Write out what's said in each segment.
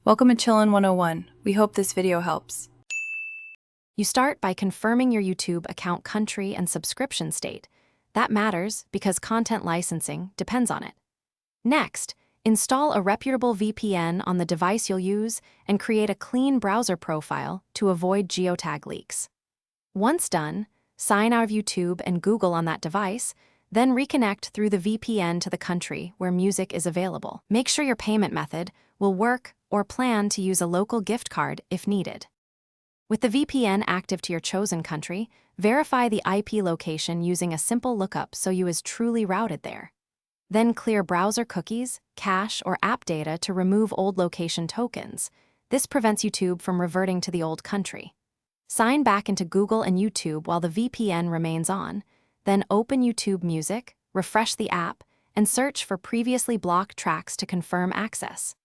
Welcome to Chillin' 101. We hope this video helps. You start by confirming your YouTube account country and subscription state. That matters because content licensing depends on it. Next, install a reputable VPN on the device you'll use and create a clean browser profile to avoid geotag leaks. Once done, sign out of YouTube and Google on that device, then reconnect through the VPN to the country where music is available. Make sure your payment method will work or plan to use a local gift card if needed. With the VPN active to your chosen country, verify the IP location using a simple lookup so you is truly routed there. Then clear browser cookies, cache, or app data to remove old location tokens. This prevents YouTube from reverting to the old country. Sign back into Google and YouTube while the VPN remains on, then open YouTube Music, refresh the app, and search for previously blocked tracks to confirm access.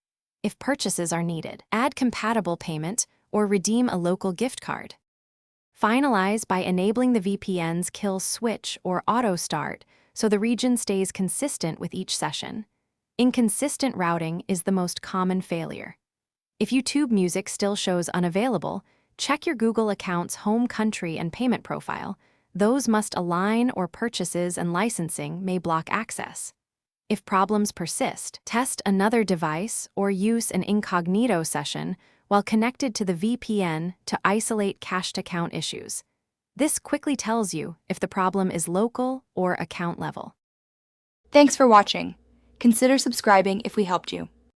If purchases are needed, add compatible payment or redeem a local gift card. Finalize by enabling the VPN's kill switch or auto start so the region stays consistent with each session. Inconsistent routing is the most common failure. If YouTube Music still shows unavailable, check your Google account's home country and payment profile. Those must align or purchases and licensing may block access. If problems persist, test another device or use an incognito session while connected to the VPN to isolate cached account issues. This quickly tells you if the problem is local or account level. Thanks for watching. Consider subscribing if we helped you.